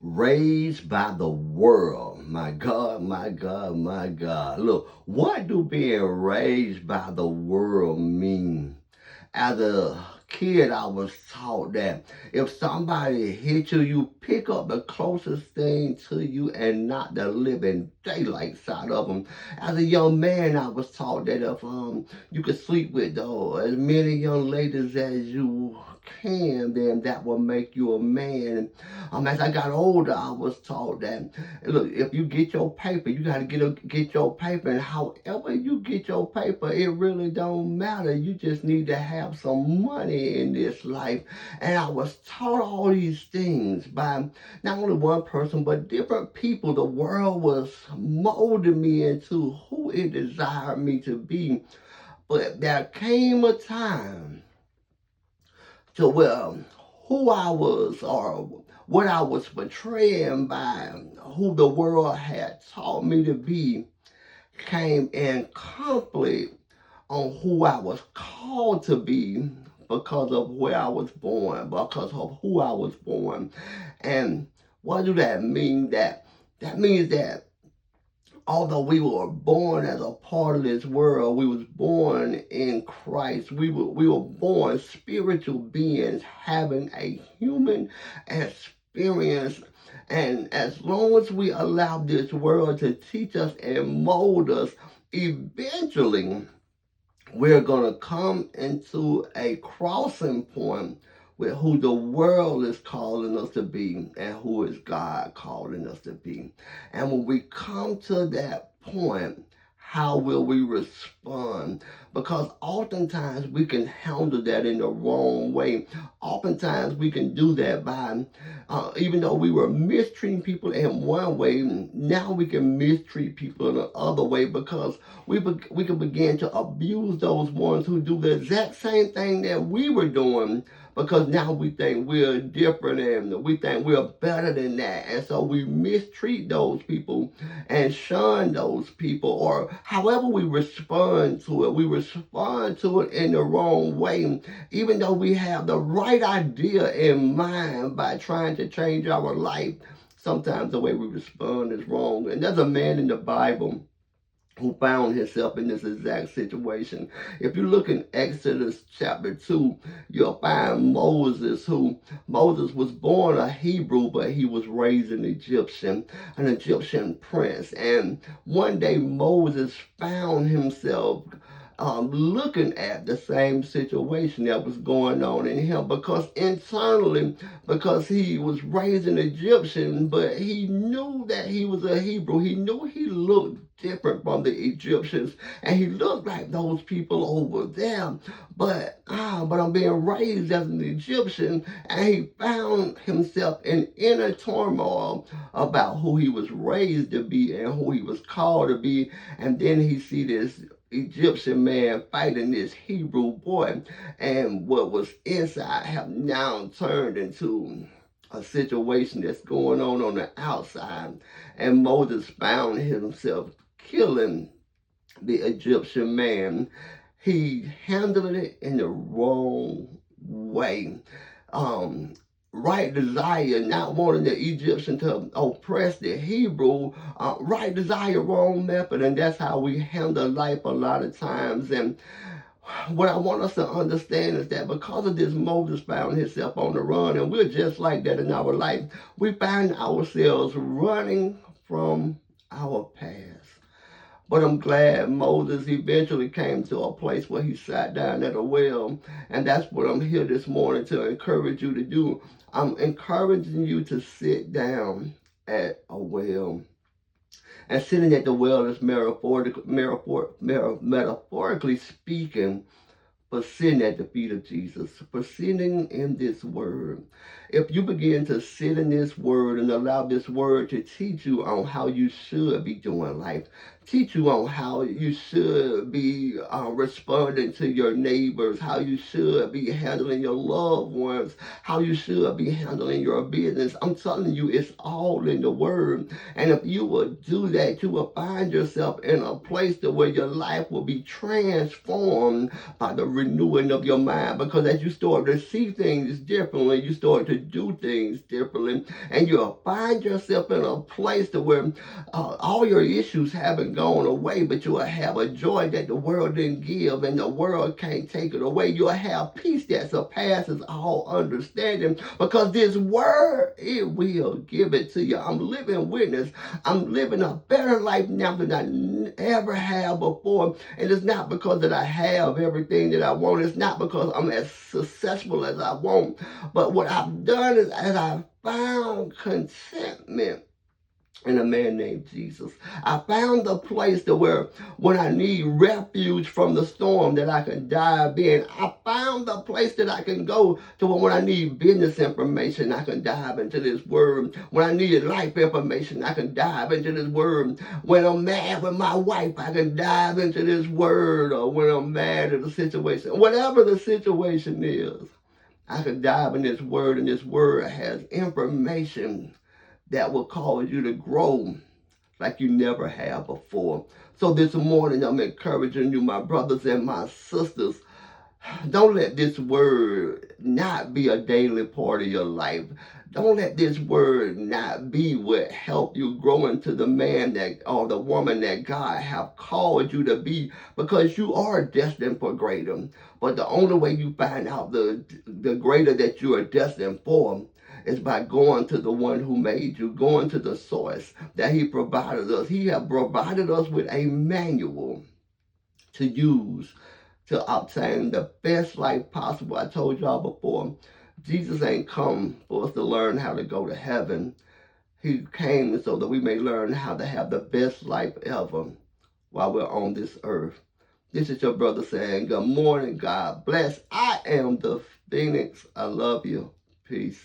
Raised by the world. My God, my God, my God. Look, what do being raised by the world mean? As a kid, I was taught that if somebody hit you, you pick up the closest thing to you and not the living daylights out of them. As a young man, I was taught that if you could sleep with as many young ladies as you can, then that will make you a man. As I got older, I was taught that look, if you get your paper, you got to get your paper, and however you get your paper, it really don't matter. You just need to have some money in this life. And I was taught all these things by not only one person, but different people. The world was molding me into who it desired me to be. But there came a time to where who I was or what I was portraying by who the world had taught me to be came in conflict on who I was called to be because of where I was born, because of who I was born. And what do that mean? That means that although we were born as a part of this world, we was born in Christ. We were born spiritual beings having a human experience. And as long as we allow this world to teach us and mold us, eventually we're going to come into a crossing point with who the world is calling us to be and who is God calling us to be. And when we come to that point, how will we respond? Because oftentimes we can handle that in the wrong way. Oftentimes we can do that by, even though we were mistreating people in one way, now we can mistreat people in another way because we can begin to abuse those ones who do the exact same thing that we were doing because now we think we're different and we think we're better than that. And so we mistreat those people and shun those people, or however we respond to it. We respond to it in the wrong way, even though we have the right idea in mind by trying to change our life. Sometimes the way we respond is wrong. And there's a man in the Bible who found himself in this exact situation. If you look in Exodus chapter 2, you'll find Moses was born a Hebrew, but he was raised an Egyptian prince. And one day Moses found himself looking at the same situation that was going on in him because internally, because he was raised an Egyptian, but he knew that he was a Hebrew. He knew he looked different from the Egyptians, and he looked like those people over there. But I'm being raised as an Egyptian, and he found himself in inner turmoil about who he was raised to be and who he was called to be. And then he see this Egyptian man fighting this Hebrew boy, and what was inside have now turned into a situation that's going on the outside. And Moses found himself killing the Egyptian man. He handled it in the wrong way. Um, right desire, not wanting the Egyptian to oppress the Hebrew, right desire, wrong method, and that's how we handle life a lot of times. And what I want us to understand is that because of this, Moses found himself on the run, and we're just like that in our life. We find ourselves running from our past. But I'm glad Moses eventually came to a place where he sat down at a well. And that's what I'm here this morning to encourage you to do. I'm encouraging you to sit down at a well. And sitting at the well is metaphorically speaking, for sitting at the feet of Jesus, for sitting in this word. If you begin to sit in this word and allow this word to teach you on how you should be doing life, teach you on how you should be responding to your neighbors, how you should be handling your loved ones, how you should be handling your business. I'm telling you, it's all in the word. And if you will do that, you will find yourself in a place to where your life will be transformed by the renewing of your mind. Because as you start to see things differently, you start to do things differently, and you'll find yourself in a place to where all your issues haven't gone away, but you will have a joy that the world didn't give and the world can't take it away. You'll have peace that surpasses all understanding, because this word, it will give it to you. I'm living witness. I'm living a better life now than I ever have before. And it's not because that I have everything that I want. It's not because I'm as successful as I want. But what I've done is, as I found contentment in a man named Jesus. I found a place to where when I need refuge from the storm that I can dive in. I found a place that I can go to when I need business information, I can dive into this word. When I need life information, I can dive into this word. When I'm mad with my wife, I can dive into this word. Or when I'm mad at a situation, whatever the situation is, I can dive in this word, and this word has information that will cause you to grow like you never have before. So this morning, I'm encouraging you, my brothers and my sisters, don't let this word not be a daily part of your life. Don't let this word not be what help you grow into the man that or the woman that God have called you to be, because you are destined for greater. But the only way you find out the greater that you are destined for is by going to the one who made you, going to the source that he provided us. He have provided us with a manual to use to obtain the best life possible. I told y'all before, Jesus ain't come for us to learn how to go to heaven. He came so that we may learn how to have the best life ever while we're on this earth. This is your brother saying, good morning, God bless. I am the Phoenix. I love you. Peace.